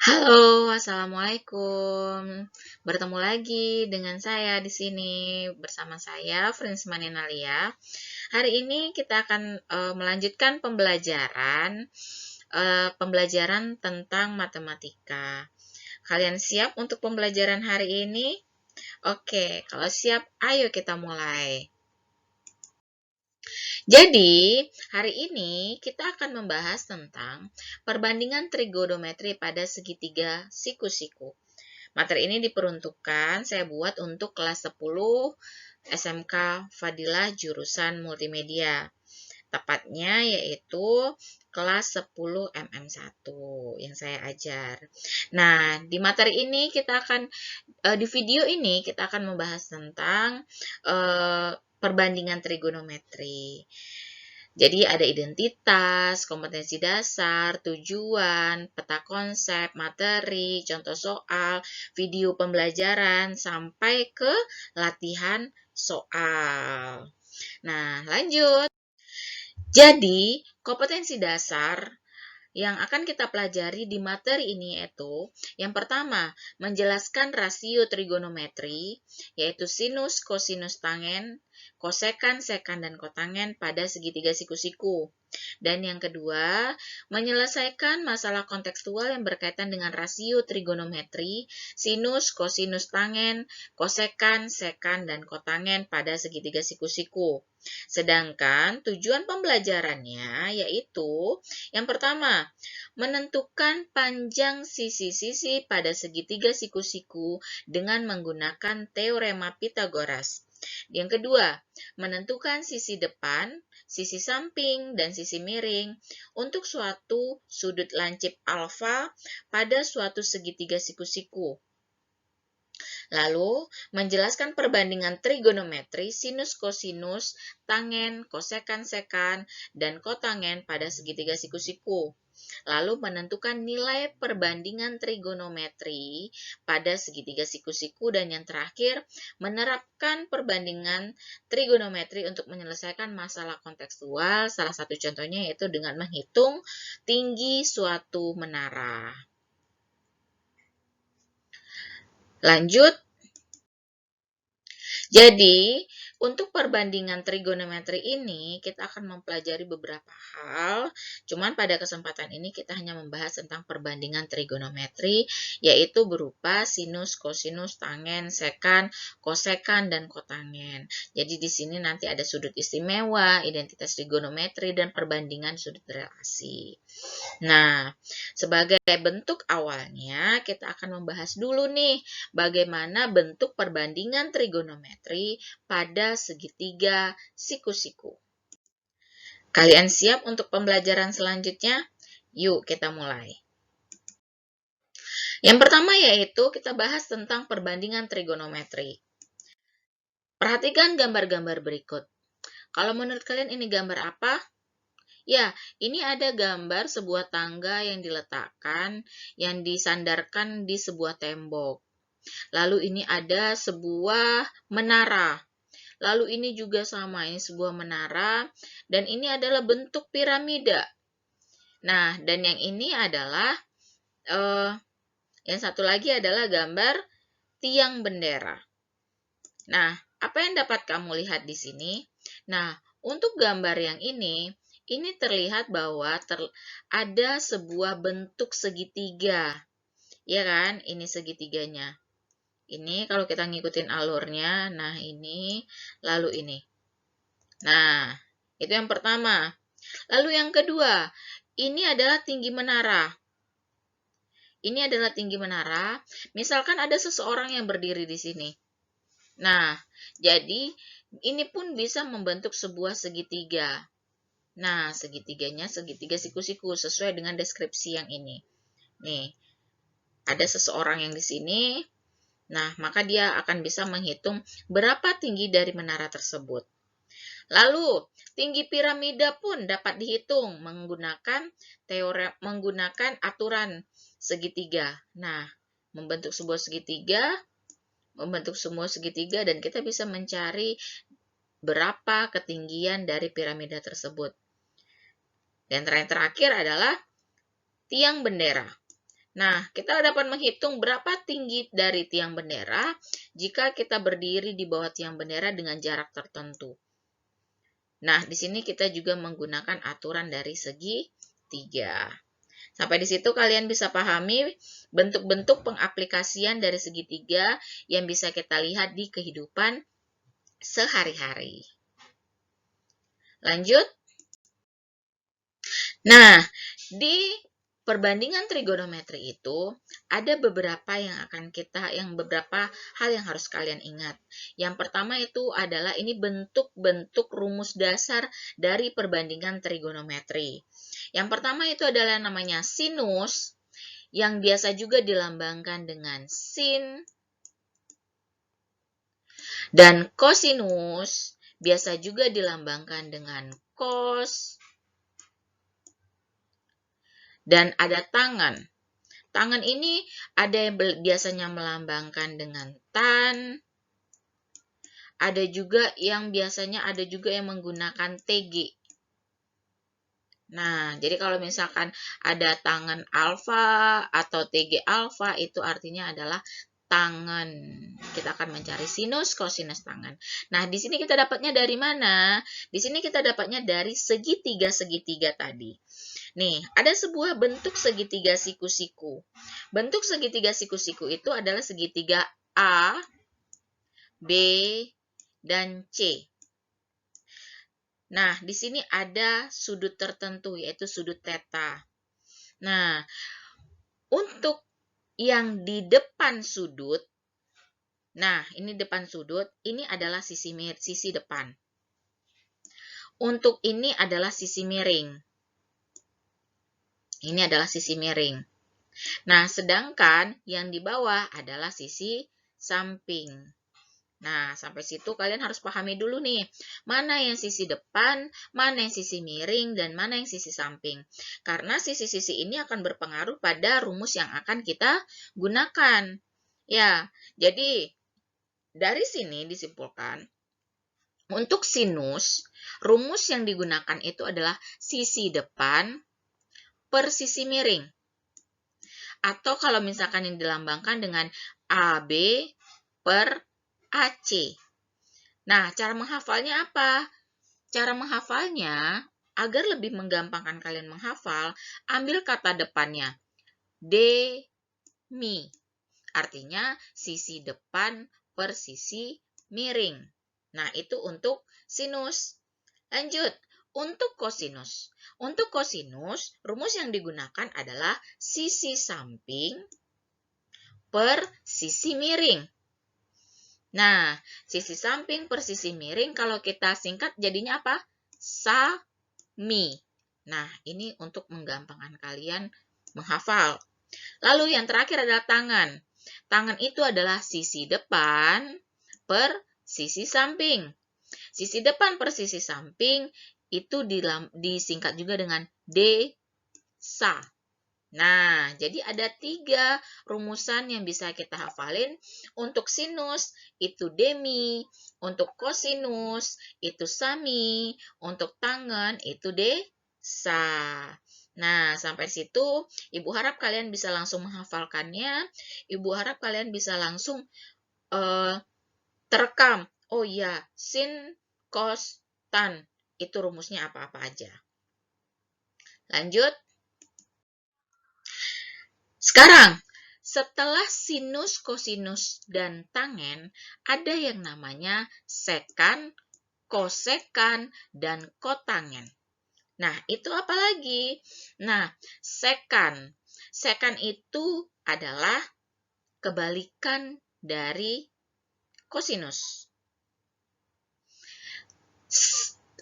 Halo, assalamualaikum. Bertemu lagi dengan saya di sini bersama saya Frinsman Nalia. Hari ini kita akan melanjutkan pembelajaran tentang matematika. Kalian siap untuk pembelajaran hari ini? Oke, kalau siap, ayo kita mulai. Jadi, hari ini kita akan membahas tentang perbandingan trigonometri pada segitiga siku-siku. Materi ini diperuntukkan saya buat untuk kelas 10 SMK Fadilah jurusan multimedia. Tepatnya yaitu kelas 10 MM1 yang saya ajar. Nah, di video ini kita akan membahas tentang perbandingan trigonometri. Jadi ada identitas, kompetensi dasar, tujuan, peta konsep, materi, contoh soal, video pembelajaran, sampai ke latihan soal. Nah, lanjut. Jadi, kompetensi dasar yang akan kita pelajari di materi ini yaitu yang pertama, menjelaskan rasio trigonometri, yaitu sinus, kosinus, tangen, kosekan, sekan, dan kotangen pada segitiga siku-siku. Dan yang kedua, menyelesaikan masalah kontekstual yang berkaitan dengan rasio trigonometri, sinus, kosinus, tangen, kosekan, sekan, dan kotangen pada segitiga siku-siku. Sedangkan tujuan pembelajarannya yaitu yang pertama, menentukan panjang sisi-sisi pada segitiga siku-siku dengan menggunakan teorema Pythagoras. Yang kedua, menentukan sisi depan, sisi samping, dan sisi miring untuk suatu sudut lancip alfa pada suatu segitiga siku-siku. Lalu, menjelaskan perbandingan trigonometri sinus kosinus, tangen, kosekan sekan, dan kotangen pada segitiga siku-siku. Lalu menentukan nilai perbandingan trigonometri pada segitiga siku-siku, dan yang terakhir menerapkan perbandingan trigonometri untuk menyelesaikan masalah kontekstual. Salah satu contohnya yaitu dengan menghitung tinggi suatu menara. Lanjut. Jadi, untuk perbandingan trigonometri ini, kita akan mempelajari beberapa hal. Cuman pada kesempatan ini kita hanya membahas tentang perbandingan trigonometri, yaitu berupa sinus, kosinus, tangen, sekan, kosekan, dan kotangen. Jadi di sini nanti ada sudut istimewa, identitas trigonometri, dan perbandingan sudut relasi. Nah, sebagai bentuk awalnya, kita akan membahas dulu nih, bagaimana bentuk perbandingan trigonometri pada segitiga siku-siku. Kalian siap untuk pembelajaran selanjutnya? Yuk kita mulai. Yang pertama yaitu kita bahas tentang perbandingan trigonometri. Perhatikan gambar-gambar berikut. Kalau menurut kalian ini gambar apa? Ya, ini ada gambar sebuah tangga yang diletakkan, yang disandarkan di sebuah tembok. Lalu ini ada sebuah menara. Lalu ini juga sama, ini sebuah menara, dan ini adalah bentuk piramida. Nah, dan yang ini adalah, yang satu lagi adalah gambar tiang bendera. Nah, apa yang dapat kamu lihat di sini? Nah, untuk gambar yang ini terlihat bahwa ada sebuah bentuk segitiga. Ya kan? Ini segitiganya. Ini kalau kita ngikutin alurnya, nah ini, lalu ini. Nah, itu yang pertama. Lalu yang kedua, ini adalah tinggi menara. Ini adalah tinggi menara. Misalkan ada seseorang yang berdiri di sini. Nah, jadi ini pun bisa membentuk sebuah segitiga. Nah, segitiganya segitiga siku-siku sesuai dengan deskripsi yang ini. Nih, ada seseorang yang di sini. Nah, maka dia akan bisa menghitung berapa tinggi dari menara tersebut. Lalu, tinggi piramida pun dapat dihitung menggunakan aturan segitiga. Nah, membentuk sebuah segitiga dan kita bisa mencari berapa ketinggian dari piramida tersebut. Dan terakhir adalah tiang bendera. Nah, kita dapat menghitung berapa tinggi dari tiang bendera jika kita berdiri di bawah tiang bendera dengan jarak tertentu. Nah, di sini kita juga menggunakan aturan dari segi 3. Sampai di situ kalian bisa pahami bentuk-bentuk pengaplikasian dari segitiga yang bisa kita lihat di kehidupan sehari-hari. Lanjut. Nah, di perbandingan trigonometri itu ada beberapa beberapa hal yang harus kalian ingat. Yang pertama itu adalah ini bentuk-bentuk rumus dasar dari perbandingan trigonometri. Yang pertama itu adalah namanya sinus, yang biasa juga dilambangkan dengan sin, dan kosinus biasa juga dilambangkan dengan cos, dan ada tangan. Tangan ini ada yang biasanya melambangkan dengan tan, ada juga yang menggunakan TG. Nah, jadi kalau misalkan ada tangan alfa atau TG alfa, itu artinya adalah tangan. Kita akan mencari sinus, kosinus tangan. Nah, di sini kita dapatnya dari mana? Di sini kita dapatnya dari segitiga-segitiga tadi. Nih, ada sebuah bentuk segitiga siku-siku. Bentuk segitiga siku-siku itu adalah segitiga A, B, dan C. Nah, di sini ada sudut tertentu, yaitu sudut theta. Nah, untuk yang di depan sudut, nah, ini depan sudut, ini adalah sisi depan. Untuk ini adalah sisi miring. Ini adalah sisi miring. Nah, sedangkan yang di bawah adalah sisi samping. Nah, sampai situ kalian harus pahami dulu nih, mana yang sisi depan, mana yang sisi miring, dan mana yang sisi samping. Karena sisi-sisi ini akan berpengaruh pada rumus yang akan kita gunakan. Ya, jadi dari sini disimpulkan, untuk sinus, rumus yang digunakan itu adalah sisi depan per sisi miring. Atau kalau misalkan yang dilambangkan dengan AB per AC. Nah, cara menghafalnya apa? Cara menghafalnya, agar lebih menggampangkan kalian menghafal, ambil kata depannya. Mi. Artinya sisi depan per sisi miring. Nah, itu untuk sinus. Lanjut, untuk kosinus. Untuk kosinus, rumus yang digunakan adalah sisi samping per sisi miring. Nah, sisi samping per sisi miring kalau kita singkat jadinya apa? Sami. Nah, ini untuk menggampangkan kalian menghafal. Lalu yang terakhir adalah tangan. Tangan itu adalah sisi depan per sisi samping. Sisi depan per sisi samping itu disingkat juga dengan desa. Nah, jadi ada 3 rumusan yang bisa kita hafalin. Untuk sinus, itu demi. Untuk kosinus, itu sami. Untuk tangan, itu desa. Nah, sampai situ, Ibu harap kalian bisa langsung menghafalkannya. Ibu harap kalian bisa langsung terekam. Oh iya, sin, kos, tan. Itu rumusnya apa-apa aja. Lanjut. Sekarang, setelah sinus, kosinus, dan tangen, ada yang namanya sekan, kosekan, dan kotangen. Nah, itu apa lagi? Nah, sekan. Sekan itu adalah kebalikan dari kosinus.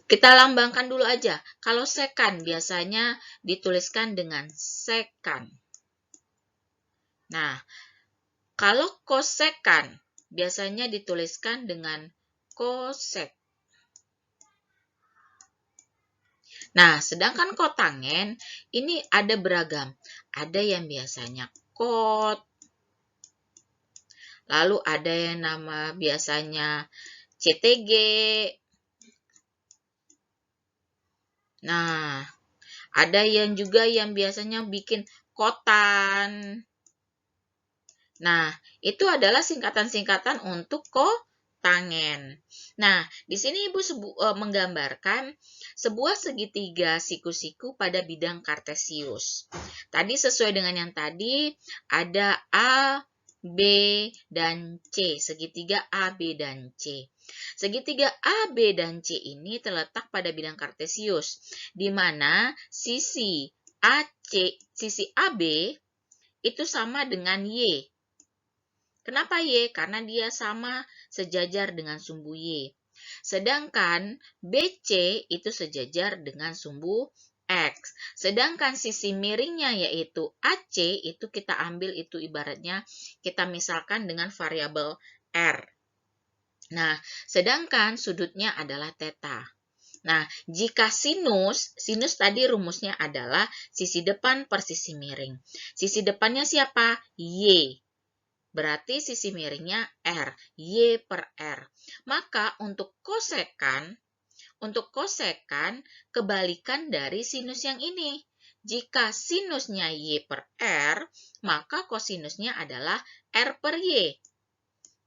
Kita lambangkan dulu aja. Kalau sekan biasanya dituliskan dengan sekan. Nah, kalau kosekan biasanya dituliskan dengan kosek. Nah, sedangkan kotangen ini ada beragam. Ada yang biasanya kot. Lalu ada yang nama biasanya CTG. Nah, ada yang juga yang biasanya bikin kotan. Nah, itu adalah singkatan-singkatan untuk kotangen. Nah, di sini Ibu menggambarkan sebuah segitiga siku-siku pada bidang kartesius. Tadi sesuai dengan yang tadi, ada A, B, dan C. Segitiga A, B, dan C. Segitiga A, B, dan C ini terletak pada bidang kartesius, di mana sisi AB itu sama dengan Y. Kenapa Y? Karena dia sama sejajar dengan sumbu Y. Sedangkan BC itu sejajar dengan sumbu X. Sedangkan sisi miringnya yaitu AC itu kita ambil itu ibaratnya kita misalkan dengan variabel R. Nah, sedangkan sudutnya adalah theta. Nah, jika sinus tadi rumusnya adalah sisi depan per sisi miring. Sisi depannya siapa? Y. Berarti sisi miringnya R, Y per R. Maka untuk kosekan kebalikan dari sinus yang ini. Jika sinusnya Y per R, maka kosinusnya adalah R per Y.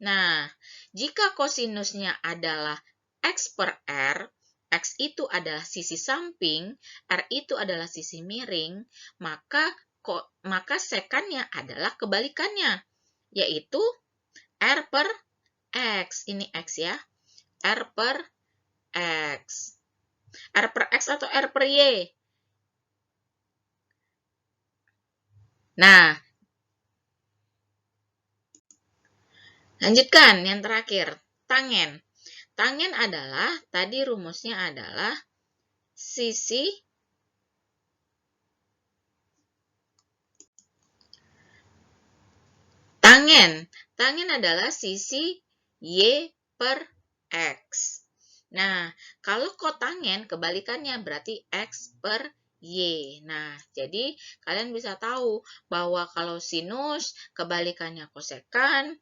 Nah, jika kosinusnya adalah X per R, X itu adalah sisi samping, R itu adalah sisi miring, maka sekannya adalah kebalikannya, yaitu R per X. Ini X ya. R per X. R per X atau R per Y? Nah, lanjutkan yang terakhir. Tangen. Tangen adalah, tadi rumusnya adalah sisi tangen. Tangen adalah sisi Y per X. Nah, kalau kotangen kebalikannya berarti X per Y. Nah, jadi kalian bisa tahu bahwa kalau sinus kebalikannya kosekan,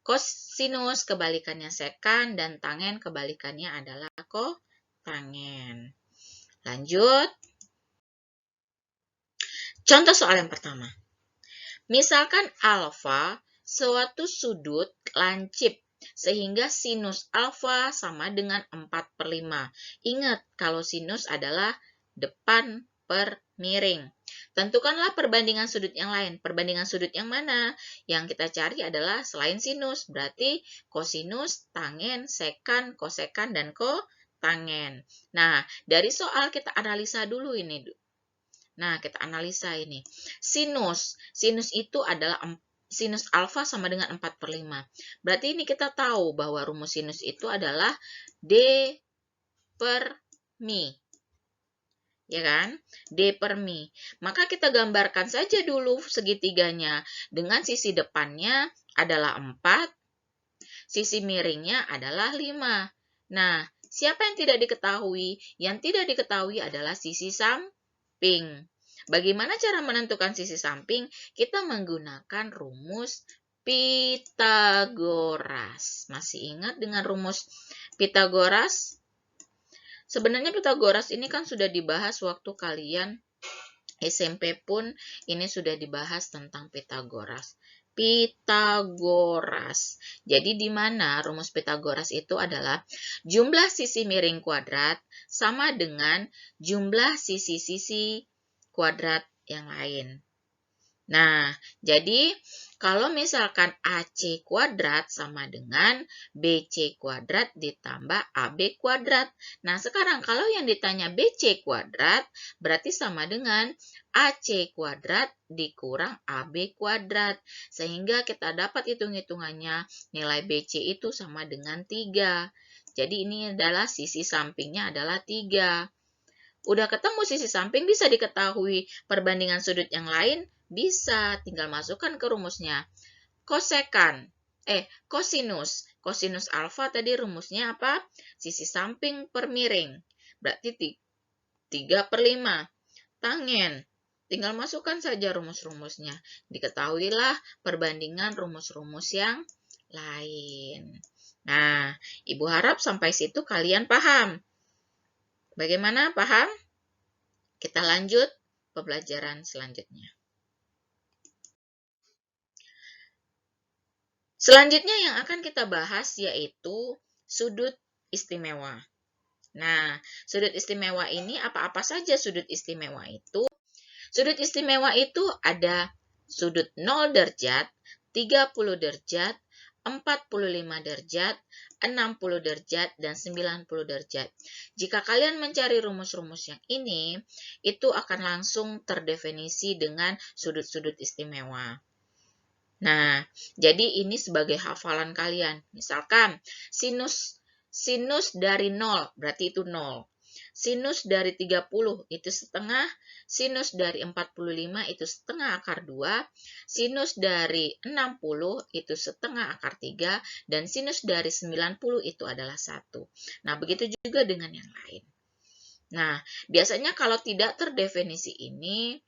kosinus kebalikannya sekan, dan tangen kebalikannya adalah kotangen. Lanjut. Contoh soal yang pertama. Misalkan alfa suatu sudut lancip sehingga sinus alfa sama dengan 4/5. Ingat, kalau sinus adalah depan per miring. Tentukanlah perbandingan sudut yang lain. Perbandingan sudut yang mana? Yang kita cari adalah selain sinus. Berarti kosinus, tangen, sekan, kosekan, dan kotangen. Nah, dari soal kita analisa dulu ini. Nah, kita analisa ini. Sinus itu adalah sinus alfa sama dengan 4/5. Berarti ini kita tahu bahwa rumus sinus itu adalah D per mi. Ya kan? D per mi. Maka kita gambarkan saja dulu segitiganya. Dengan sisi depannya adalah 4, sisi miringnya adalah 5. Nah, siapa yang tidak diketahui? Yang tidak diketahui adalah sisi samping. Bagaimana cara menentukan sisi samping? Kita menggunakan rumus Pitagoras. Masih ingat dengan rumus Pitagoras? Sebenarnya Pitagoras ini kan sudah dibahas waktu kalian SMP pun ini sudah dibahas tentang Pitagoras. Pitagoras. Jadi di mana rumus Pitagoras itu adalah jumlah sisi miring kuadrat sama dengan jumlah sisi-sisi kuadrat yang lain. Nah, jadi kalau misalkan AC kuadrat sama dengan BC kuadrat ditambah AB kuadrat. Nah, sekarang kalau yang ditanya BC kuadrat berarti sama dengan AC kuadrat dikurang AB kuadrat. Sehingga kita dapat hitung-hitungannya nilai BC itu sama dengan 3. Jadi ini adalah sisi sampingnya adalah 3. Udah ketemu sisi samping, bisa diketahui perbandingan sudut yang lain, bisa tinggal masukkan ke rumusnya. Kosinus. Kosinus alfa tadi rumusnya apa? Sisi samping per miring. Berarti 3/5. Tangen. Tinggal masukkan saja rumus-rumusnya. Diketahuilah perbandingan rumus-rumus yang lain. Nah, Ibu harap sampai situ kalian paham. Bagaimana? Paham? Kita lanjut pembelajaran selanjutnya. Selanjutnya yang akan kita bahas yaitu sudut istimewa. Nah, sudut istimewa ini apa-apa saja sudut istimewa itu? Sudut istimewa itu ada sudut 0 derajat, 30 derajat, 45 derajat, 60 derajat, dan 90 derajat. Jika kalian mencari rumus-rumus yang ini, itu akan langsung terdefinisi dengan sudut-sudut istimewa. Nah, jadi ini sebagai hafalan kalian. Misalkan, sinus dari 0, berarti itu 0. Sinus dari 30 itu setengah, sinus dari 45 itu setengah akar 2, sinus dari 60 itu setengah akar 3, dan sinus dari 90 itu adalah 1. Nah, begitu juga dengan yang lain. Nah, biasanya kalau tidak terdefinisi ini,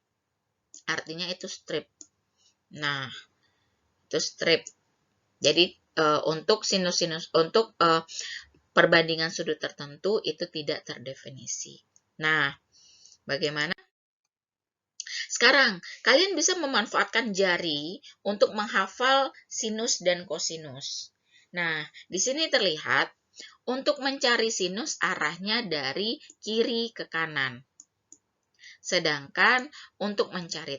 artinya itu strip. Nah, itu strip. Jadi, untuk untuk perbandingan sudut tertentu itu tidak terdefinisi. Nah, bagaimana? Sekarang, kalian bisa memanfaatkan jari untuk menghafal sinus dan kosinus. Nah, di sini terlihat untuk mencari sinus arahnya dari kiri ke kanan. Sedangkan untuk mencari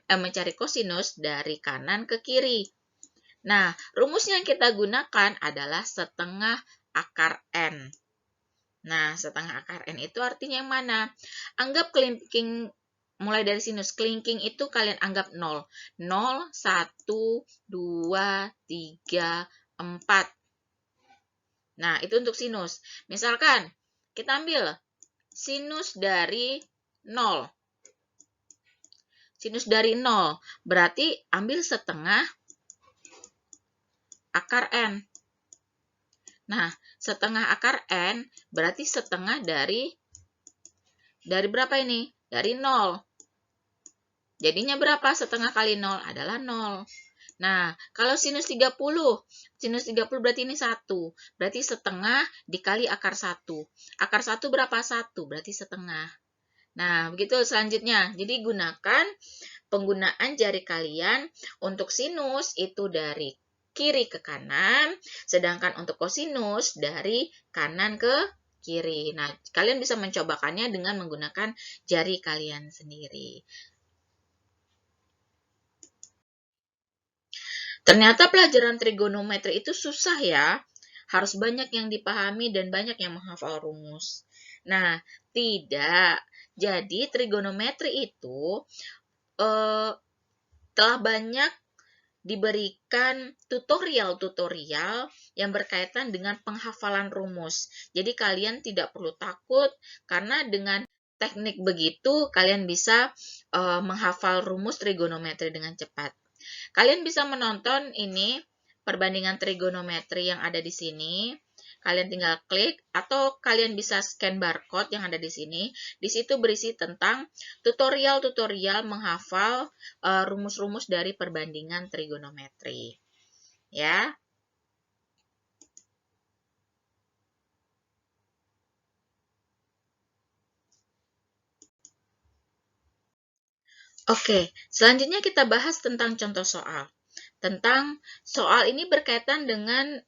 mencari kosinus dari kanan ke kiri. Nah, rumus yang kita gunakan adalah setengah akar N. Nah, setengah akar N itu artinya yang mana? Anggap kelingking, mulai dari sinus. Kelingking itu kalian anggap 0. 0, 1, 2, 3, 4. Nah, itu untuk sinus. Misalkan, kita ambil sinus dari 0. Sinus dari 0, berarti ambil setengah akar N. Nah, setengah akar N berarti setengah dari berapa ini? Dari 0. Jadinya berapa? Setengah kali 0 adalah 0. Nah, kalau sinus 30. Sinus 30 berarti ini 1. Berarti setengah dikali akar 1. Akar 1 berapa? 1. Berarti setengah. Nah, begitu selanjutnya. Jadi, gunakan penggunaan jari kalian untuk sinus itu dari kiri ke kanan, sedangkan untuk kosinus dari kanan ke kiri. Nah, kalian bisa mencobakannya dengan menggunakan jari kalian sendiri. Ternyata pelajaran trigonometri itu susah ya. Harus banyak yang dipahami dan banyak yang menghafal rumus. Nah, tidak. Jadi, trigonometri itu telah banyak diberikan tutorial-tutorial yang berkaitan dengan penghafalan rumus. Jadi kalian tidak perlu takut karena dengan teknik begitu kalian bisa menghafal rumus trigonometri dengan cepat. Kalian bisa menonton ini perbandingan trigonometri yang ada di sini. Kalian tinggal klik atau kalian bisa scan barcode yang ada di sini. Di situ berisi tentang tutorial-tutorial menghafal rumus-rumus dari perbandingan trigonometri. Ya. Oke, selanjutnya kita bahas tentang contoh soal. Tentang soal ini berkaitan dengan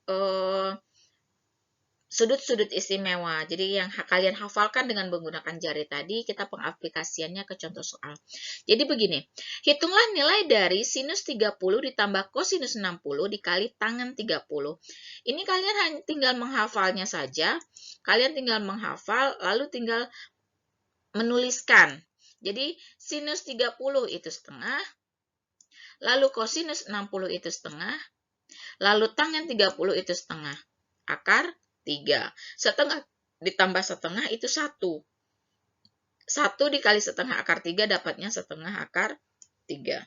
sudut-sudut istimewa. Jadi yang kalian hafalkan dengan menggunakan jari tadi, kita pengaplikasiannya ke contoh soal. Jadi begini, hitunglah nilai dari sinus 30 ditambah kosinus 60 dikali tangen 30. Ini kalian hanya tinggal menghafalnya saja. Kalian tinggal menghafal, lalu tinggal menuliskan. Jadi sinus 30 itu setengah, lalu kosinus 60 itu setengah, lalu tangen 30 itu setengah. Akar 3. Setengah ditambah setengah itu 1. 1 dikali setengah akar 3 dapatnya setengah akar 3.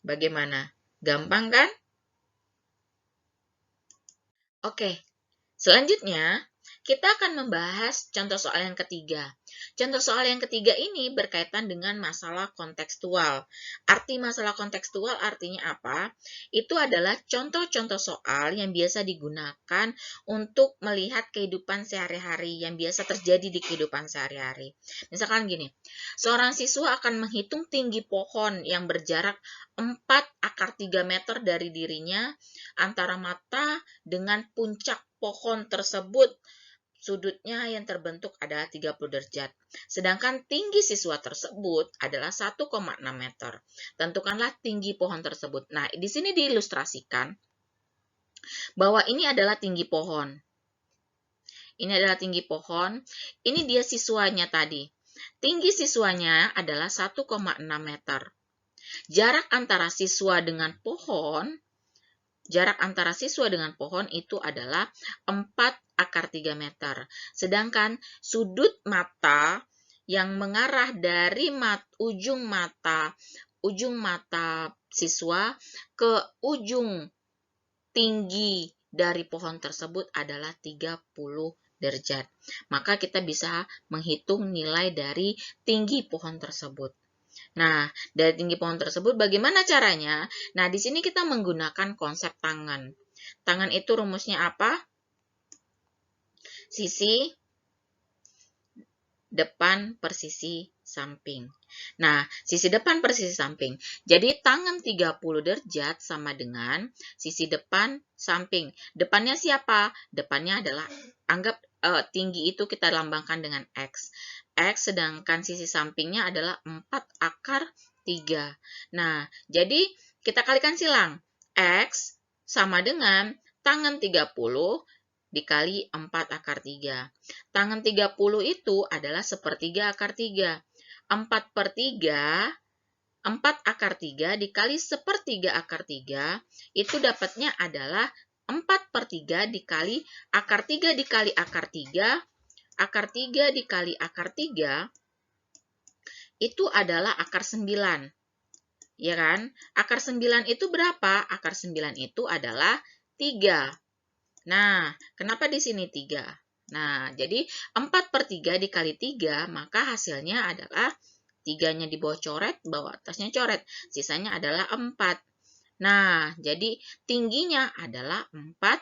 Bagaimana? Gampang kan? Oke, selanjutnya kita akan membahas contoh soal yang ketiga. Contoh soal yang ketiga ini berkaitan dengan masalah kontekstual. Arti masalah kontekstual artinya apa? Itu adalah contoh-contoh soal yang biasa digunakan untuk melihat kehidupan sehari-hari, yang biasa terjadi di kehidupan sehari-hari. Misalkan gini, seorang siswa akan menghitung tinggi pohon yang berjarak 4 akar 3 meter dari dirinya antara mata dengan puncak pohon tersebut. Sudutnya yang terbentuk adalah 30 derajat. Sedangkan tinggi siswa tersebut adalah 1,6 meter. Tentukanlah tinggi pohon tersebut. Nah, di sini diilustrasikan bahwa ini adalah tinggi pohon. Ini adalah tinggi pohon. Ini dia siswanya tadi. Tinggi siswanya adalah 1,6 meter. Jarak antara siswa dengan pohon itu adalah 4 akar 3 meter. Sedangkan sudut mata yang mengarah dari ujung mata siswa ke ujung tinggi dari pohon tersebut adalah 30 derajat. Maka kita bisa menghitung nilai dari tinggi pohon tersebut. Nah, dari tinggi pohon tersebut bagaimana caranya? Nah, di sini kita menggunakan konsep tangan. Tangan itu rumusnya apa? Sisi depan per sisi samping. Nah, sisi depan per sisi samping. Jadi, tangan 30 derajat sama dengan sisi depan samping. Depannya siapa? Depannya adalah, anggap tinggi itu kita lambangkan dengan X. X, sedangkan sisi sampingnya adalah 4 akar 3. Nah, jadi kita kalikan silang. X sama dengan tangan 30 dikali 4 akar 3. Tangan 30 itu adalah sepertiga akar 3. 4 akar 3 dikali sepertiga akar 3, itu dapatnya adalah 4/3 dikali akar 3 dikali akar 3, akar 3 dikali akar 3, itu adalah akar 9. Ya kan? Akar 9 itu berapa? Akar 9 itu adalah 3. Nah, kenapa di sini 3? Nah, jadi 4/3 dikali 3, maka hasilnya adalah 3-nya di bawah coret, bawah atasnya coret. Sisanya adalah 4. Nah, jadi tingginya adalah 4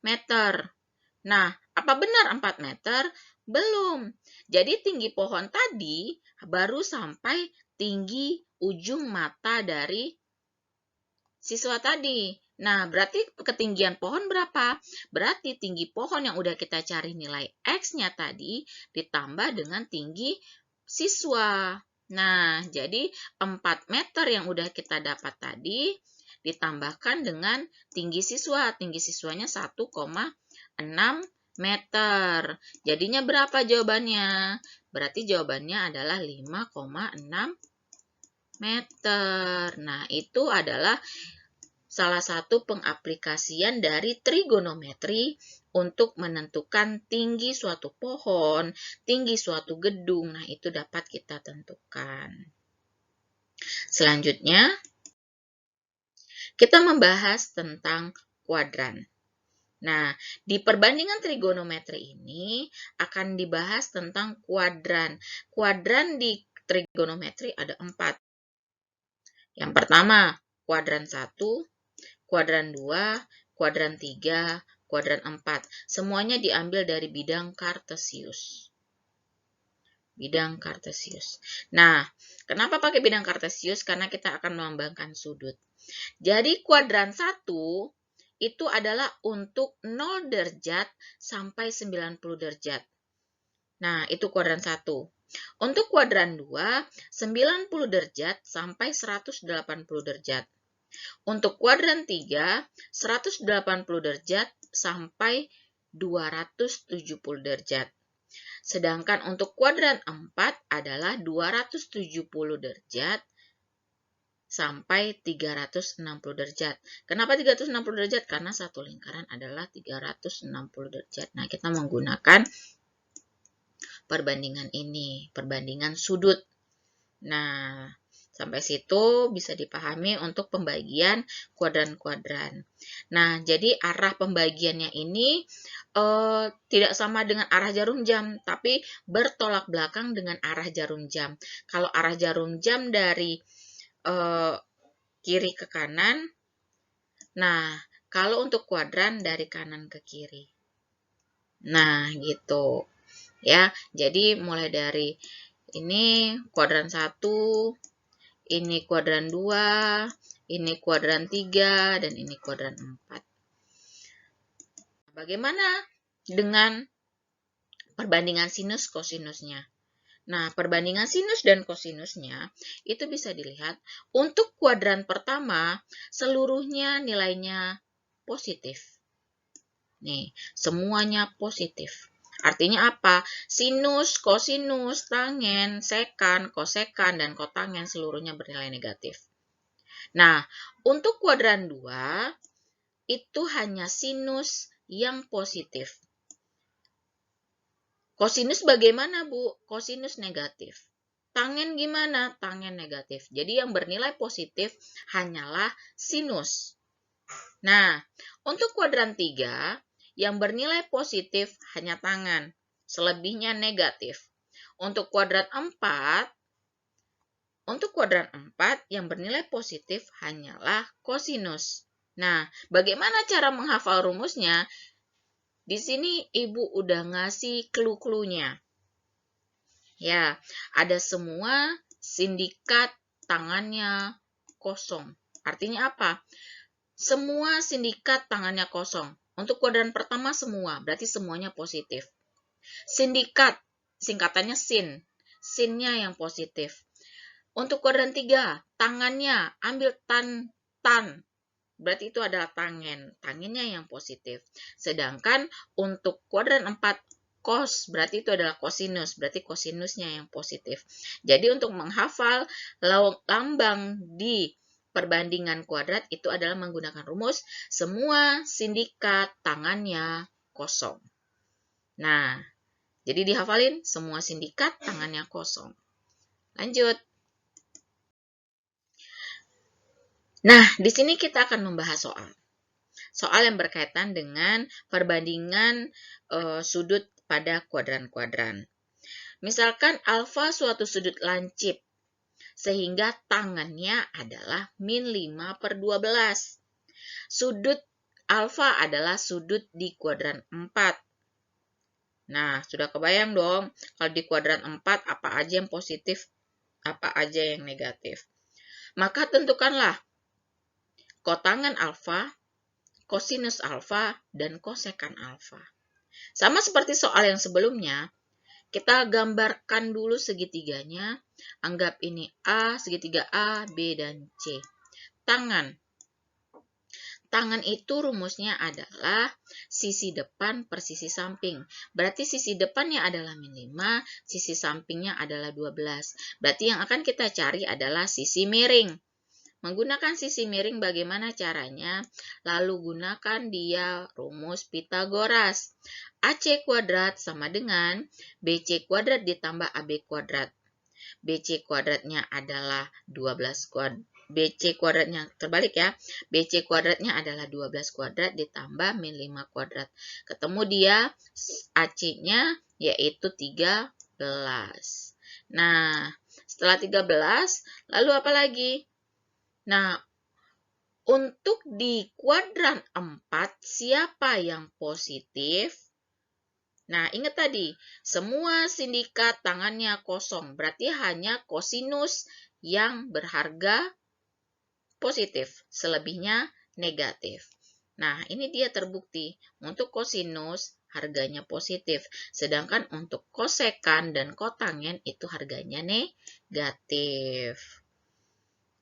meter. Nah, apa benar 4 meter? Belum. Jadi tinggi pohon tadi baru sampai tinggi ujung mata dari siswa tadi. Nah, berarti ketinggian pohon berapa? Berarti tinggi pohon yang udah kita cari nilai X-nya tadi ditambah dengan tinggi siswa. Nah, jadi 4 meter yang udah kita dapat tadi ditambahkan dengan tinggi siswa. Tinggi siswanya 1,6 meter. Jadinya berapa jawabannya? Berarti jawabannya adalah 5,6 meter. Nah, itu adalah salah satu pengaplikasian dari trigonometri untuk menentukan tinggi suatu pohon, tinggi suatu gedung. Nah, itu dapat kita tentukan. Selanjutnya, kita membahas tentang kuadran. Nah, di perbandingan trigonometri ini akan dibahas tentang kuadran. Kuadran di trigonometri ada 4. Yang pertama, kuadran 1, kuadran 2, kuadran 3, kuadran 4. Semuanya diambil dari bidang kartesius. Bidang kartesius. Nah, kenapa pakai bidang kartesius? Karena kita akan melambangkan sudut. Jadi, kuadran 1 itu adalah untuk 0 derajat sampai 90 derajat. Nah, itu kuadran 1. Untuk kuadran 2, 90 derajat sampai 180 derajat. Untuk kuadran 3, 180 derajat sampai 270 derajat. Sedangkan untuk kuadran 4 adalah 270 derajat sampai 360 derajat. Kenapa 360 derajat? Karena satu lingkaran adalah 360 derajat. Nah, kita menggunakan perbandingan ini, perbandingan sudut. Nah, Sampai situ bisa dipahami untuk pembagian kuadran-kuadran. Nah, jadi arah pembagiannya ini tidak sama dengan arah jarum jam, tapi bertolak belakang dengan arah jarum jam. Kalau arah jarum jam dari kiri ke kanan, nah kalau untuk kuadran dari kanan ke kiri. Nah, gitu. Ya, jadi mulai dari ini kuadran 1, ini kuadran 2, ini kuadran 3, dan ini kuadran 4. Bagaimana dengan perbandingan sinus kosinusnya? Nah, perbandingan sinus dan kosinusnya itu bisa dilihat untuk kuadran pertama seluruhnya nilainya positif. Nih, semuanya positif. Artinya apa? Sinus, kosinus, tangen, sekan, kosekan, dan kotangen seluruhnya bernilai negatif. Nah, untuk kuadran 2, itu hanya sinus yang positif. Kosinus bagaimana, Bu? Kosinus negatif. Tangen gimana? Tangen negatif. Jadi yang bernilai positif hanyalah sinus. Nah, untuk kuadran 3, yang bernilai positif hanya tangan, selebihnya negatif. Untuk kuadran 4, yang bernilai positif hanyalah kosinus. Nah, bagaimana cara menghafal rumusnya? Di sini Ibu udah ngasih clue-cluenya. Ya, ada semua sindikat tangannya kosong. Artinya apa? Semua sindikat tangannya kosong. Untuk kuadran pertama semua, berarti semuanya positif. Sindikat, singkatannya sin. Sinnya yang positif. Untuk kuadran 3, tangannya, ambil tan. Berarti itu adalah tangen. Tangennya yang positif. Sedangkan untuk kuadran 4, cos, berarti itu adalah kosinus. Berarti kosinusnya yang positif. Jadi untuk menghafal lambang di perbandingan kuadrat itu adalah menggunakan rumus semua sindikat tangannya kosong. Nah, jadi dihafalin semua sindikat tangannya kosong. Lanjut. Nah, di sini kita akan membahas soal yang berkaitan dengan perbandingan sudut pada kuadran-kuadran. Misalkan alfa suatu sudut lancip, sehingga tangannya adalah min 5/12. Sudut alfa adalah sudut di kuadran 4. Nah, sudah kebayang dong, kalau di kuadran 4 apa aja yang positif, apa aja yang negatif. Maka tentukanlah kotangen alfa, kosinus alfa, dan kosekan alfa. Sama seperti soal yang sebelumnya, kita gambarkan dulu segitiganya. Anggap ini A, segitiga A, B, dan C. Tangan. Tangan itu rumusnya adalah sisi depan per sisi samping. Berarti sisi depannya adalah min 5, sisi sampingnya adalah 12. Berarti yang akan kita cari adalah sisi miring. Menggunakan sisi miring bagaimana caranya? Lalu gunakan dia rumus Pitagoras. AC kuadrat sama dengan BC kuadrat ditambah AB kuadrat. BC kuadratnya adalah 12 kuadrat. BC kuadratnya terbalik ya. BC kuadratnya adalah 12 kuadrat ditambah min 5 kuadrat. Ketemu dia AC-nya yaitu 13. Nah, setelah 13, lalu apa lagi? Nah, untuk di kuadran 4, siapa yang positif? Nah, ingat tadi, semua sindikat tangannya kosong. Berarti hanya kosinus yang berharga positif. Selebihnya negatif. Nah, ini dia terbukti. Untuk kosinus, harganya positif. Sedangkan untuk kosekan dan kotangen itu harganya negatif.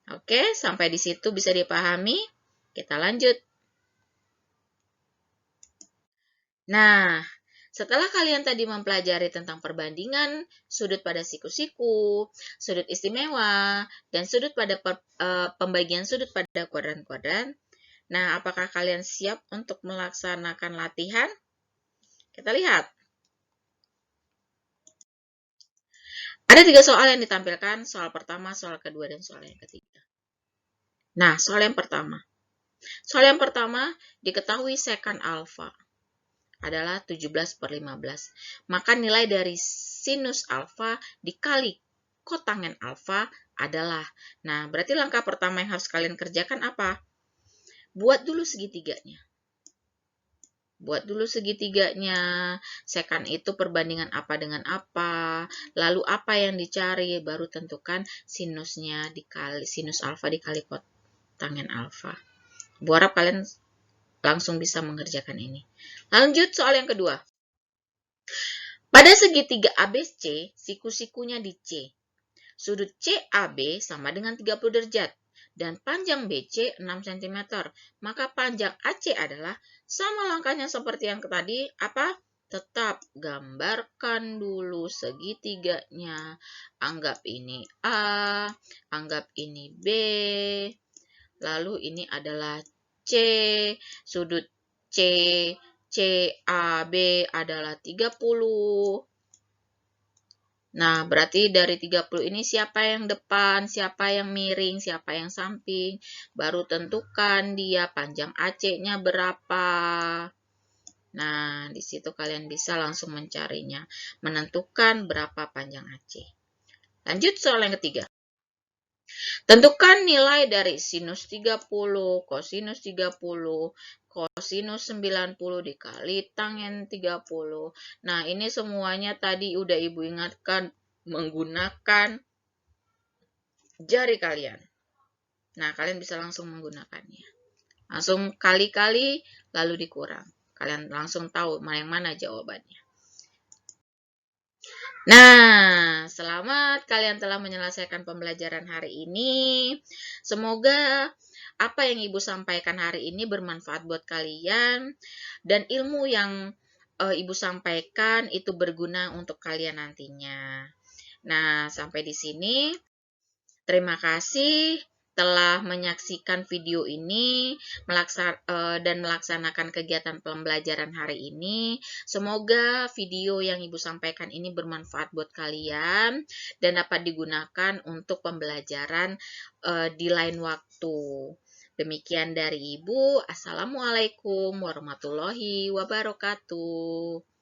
Oke, sampai di situ bisa dipahami. Kita lanjut. Nah, setelah kalian tadi mempelajari tentang perbandingan sudut pada siku-siku, sudut istimewa, dan sudut pada pembagian sudut pada kuadran-kuadran, nah apakah kalian siap untuk melaksanakan latihan? Kita lihat. Ada 3 soal yang ditampilkan, soal pertama, soal kedua, dan soal yang ketiga. Nah, soal yang pertama. Soal yang pertama, diketahui sekant alfa adalah 17/15. Maka nilai dari sinus alfa dikali kotangen alfa adalah. Nah, berarti langkah pertama yang harus kalian kerjakan apa? Buat dulu segitiganya. Buat dulu segitiganya, sekant itu perbandingan apa dengan apa, lalu apa yang dicari, baru tentukan sinusnya dikali, sinus alfa dikali kotangen alfa. Bu harap kalian langsung bisa mengerjakan ini. Lanjut soal yang kedua. Pada segitiga ABC, siku-sikunya di C. Sudut CAB sama dengan 30 derajat dan panjang BC 6 cm. Maka panjang AC adalah sama langkahnya seperti yang tadi, apa? Tetap gambarkan dulu segitiganya. Anggap ini A, anggap ini B. Lalu ini adalah C, sudut C, CAB adalah 30. Nah, berarti dari 30 ini siapa yang depan, siapa yang miring, siapa yang samping. Baru tentukan dia panjang AC-nya berapa. Nah, di situ kalian bisa langsung mencarinya. Menentukan berapa panjang AC. Lanjut soal yang ketiga. Tentukan nilai dari sinus 30, kosinus 30, kosinus 90 dikali tangen 30. Nah, ini semuanya tadi udah Ibu ingatkan menggunakan jari kalian. Nah, kalian bisa langsung menggunakannya. Langsung kali-kali lalu dikurang. Kalian langsung tahu yang mana jawabannya. Nah, selamat kalian telah menyelesaikan pembelajaran hari ini. Semoga apa yang Ibu sampaikan hari ini bermanfaat buat kalian dan ilmu yang Ibu sampaikan itu berguna untuk kalian nantinya. Nah, sampai di sini. Terima kasih telah menyaksikan video ini dan melaksanakan kegiatan pembelajaran hari ini. Semoga video yang Ibu sampaikan ini bermanfaat buat kalian dan dapat digunakan untuk pembelajaran di lain waktu. Demikian dari Ibu. Assalamualaikum warahmatullahi wabarakatuh.